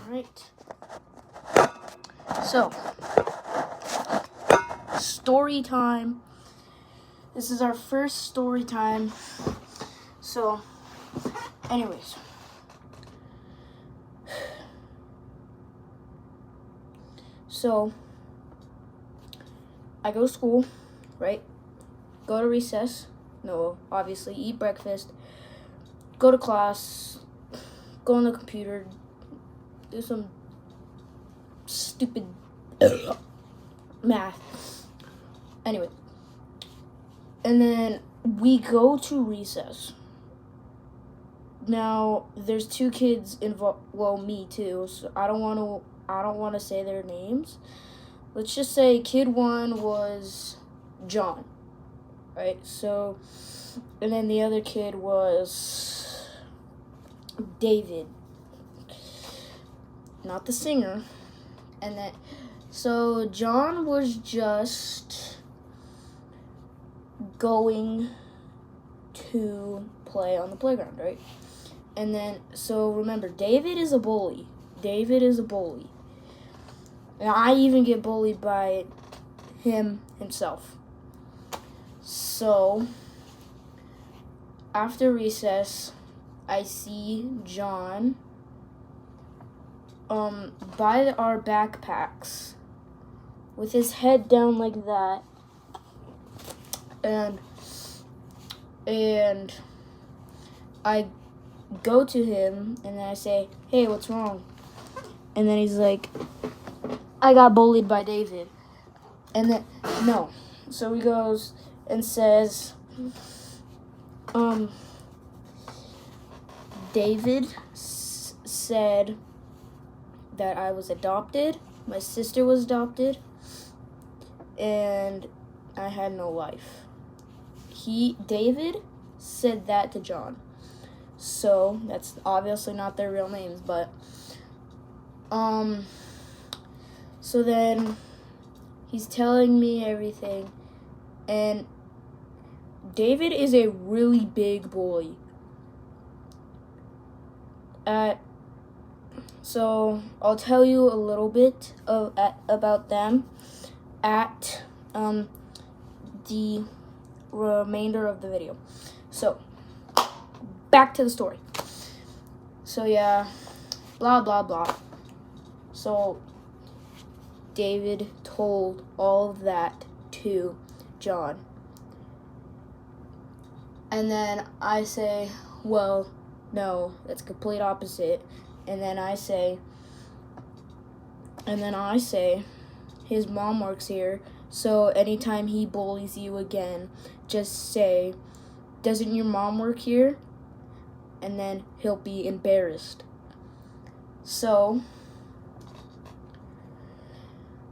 Alright. So, story time. This is our first story time. So, anyways. So, I go to school, right? Go to recess. No, obviously, eat breakfast. Go to class. Go on the computer. Do some stupid math. Anyway. And then we go to recess. Now, there's two kids involved. Well, me too. So I don't want to say their names. Let's just say kid one was John, right? So, and then the other kid was David, not the singer. And then, so John was just going to play on the playground, right? And then, so remember, David is a bully. And I even get bullied by him himself. So, after recess, I see John by our backpacks with his head down like that. And I go to him and then I say, "Hey, what's wrong?" And then he's like, "I got bullied by David." And then, no. So he goes and says, David said that I was adopted, my sister was adopted, and I had no life. David said that to John. So, that's obviously not their real names, but, so then he's telling me everything, and David is a really big bully. So I'll tell you a little bit about them at the remainder of the video. So, back to the story. So yeah, blah blah blah. So David told all of that to John. And then I say, well, no, that's complete opposite. And then I say, his mom works here, so anytime he bullies you again, just say, "Doesn't your mom work here?" And then he'll be embarrassed. So,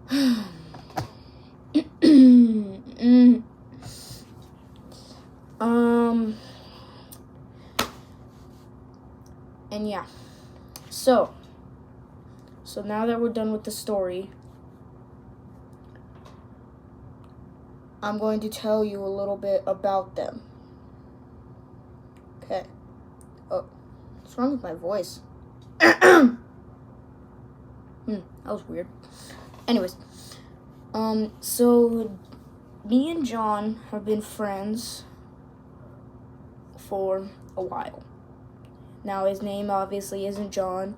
and yeah. So now that we're done with the story, I'm going to tell you a little bit about them. Okay. Oh, what's wrong with my voice? That was weird. Anyways, so me and John have been friends for a while. Now, his name obviously isn't John.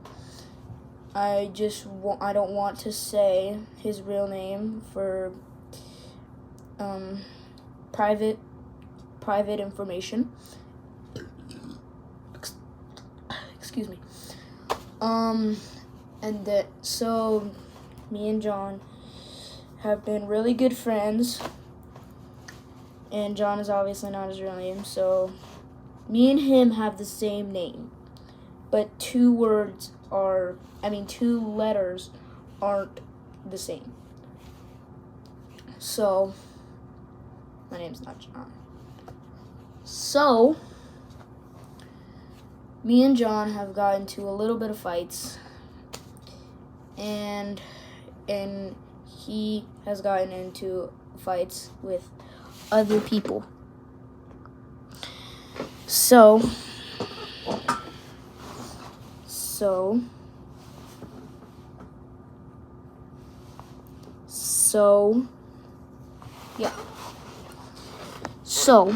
I don't want to say his real name for private information. Excuse me. So me and John have been really good friends, and John is obviously not his real name, so me and him have the same name, but two letters aren't the same. So, my name's not John. So, me and John have gotten into a little bit of fights, and he has gotten into fights with other people. So So, yeah. So,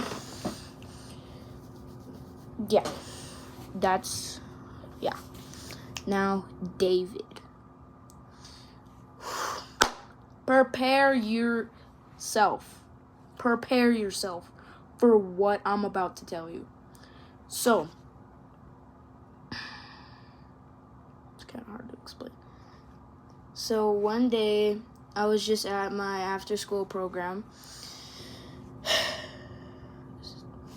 yeah. That's, yeah. Now, David. Prepare yourself. Prepare yourself for what I'm about to tell you. So, it's kind of hard to explain. So, one day, I was just at my after-school program.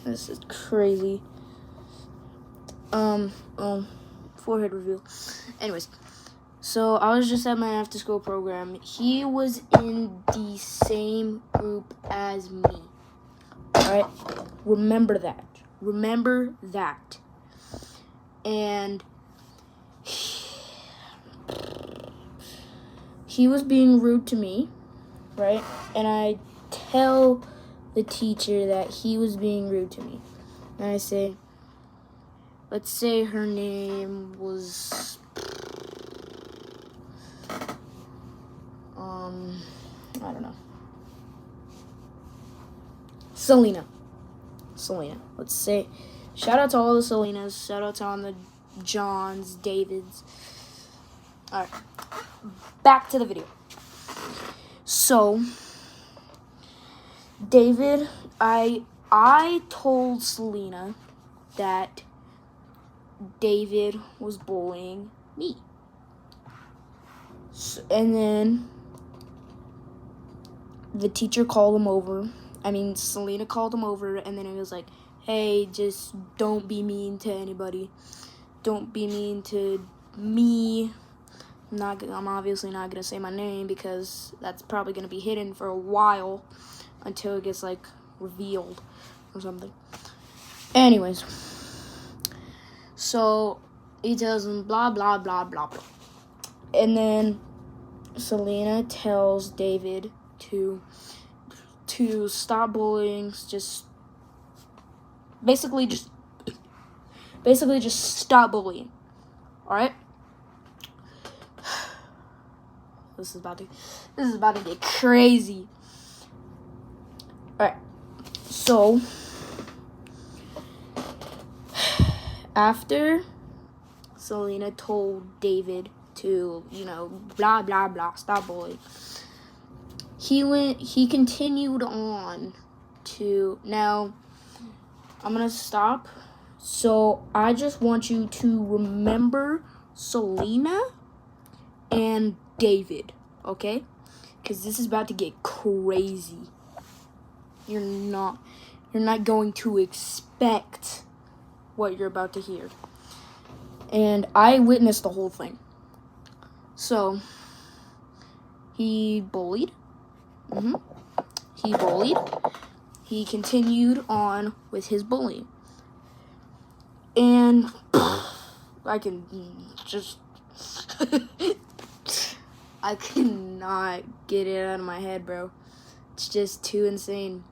This is crazy. Forehead reveal. Anyways, so I was just at my after-school program. He was in the same group as me. Alright? Remember that. Remember that. And he was being rude to me, right? And I tell the teacher that he was being rude to me. And I say, let's say her name was, I don't know. Selena. Let's say, shout out to all the Selenas. Shout out to all the Johns, Davids. Alright. Back to the video. So, David, I told Selena that David was bullying me. So, and then the teacher called him over. Selena called him over, and then he was like, hey, just don't be mean to anybody. Don't be mean to me. I'm obviously not going to say my name because that's probably going to be hidden for a while until it gets, like, revealed or something. Anyways. So, he tells him blah, blah, blah, blah, blah. And then Selena tells David to stop bullying, basically just stop bullying. Alright? This is about to get crazy. Alright. So, after Selena told David to, blah, blah, blah, stop bullying, he continued on to, now, I'm going to stop. So, I just want you to remember Selena and David, okay? Because this is about to get crazy. You're not going to expect what you're about to hear. And I witnessed the whole thing. So, he bullied. He bullied. He continued on with his bullying. And I can just... I cannot get it out of my head, bro. It's just too insane.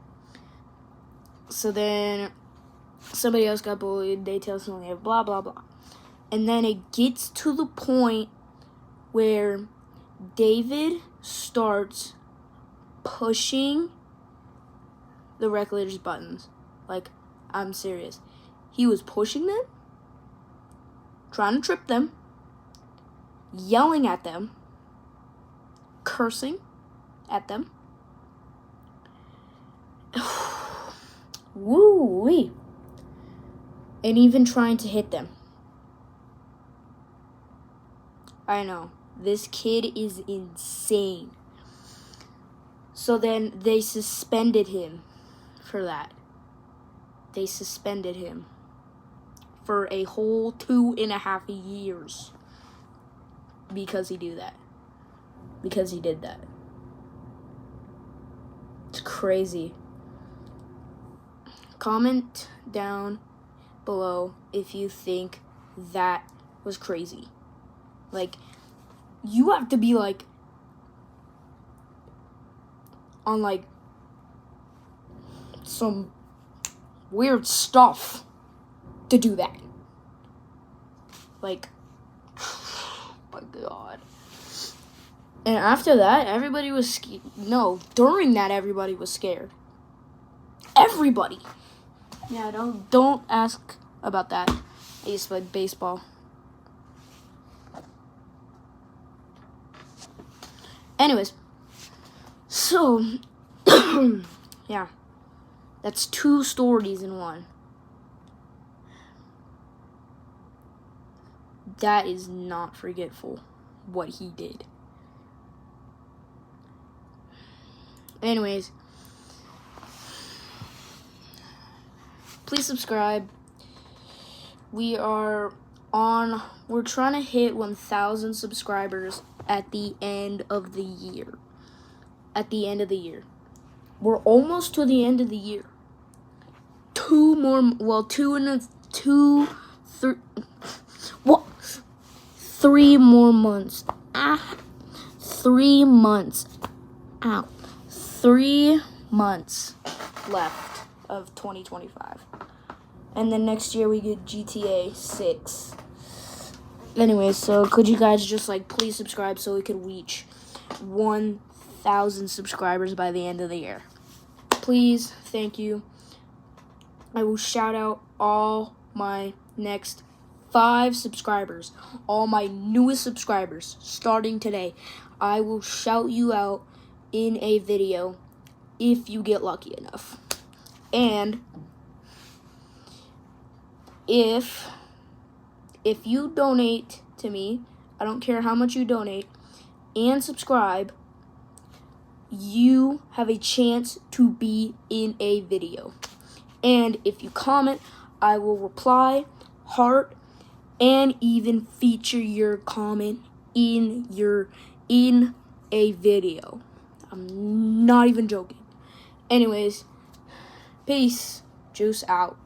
So then somebody else got bullied. They tell something, blah, blah, blah. And then it gets to the point where David starts pushing the rec leader's buttons. Like, I'm serious. He was pushing them, trying to trip them, yelling at them, cursing at them. Woo-wee. And even trying to hit them. I know. This kid is insane. So then they suspended him for that. They suspended him for a whole 2.5 years because he did that. Because he did that. It's crazy. Comment down below if you think that was crazy. Like, you have to be, like, on, like, some weird stuff to do that. Like, oh my God. And after that, everybody was during that everybody was scared. Everybody. Yeah, don't ask about that. I used to play baseball. Anyways, so yeah. That's 2 stories in one. That is not forgetful what he did. Anyways, please subscribe. We're trying to hit 1,000 subscribers at the end of the year. We're almost to the end of the year. 3 more months. 3 months. 3 months left of 2025. And then next year we get GTA 6. Anyways, so could you guys just please subscribe so we could reach 1,000 subscribers by the end of the year? Please, thank you. I will shout out all my next 5 subscribers, all my newest subscribers, starting today. I will shout you out in a video if you get lucky enough. And if you donate to me, I don't care how much you donate, and subscribe, you have a chance to be in a video. And if you comment, I will reply, heart, and even feature your comment in a video. I'm not even joking. Anyways, peace. Juice out.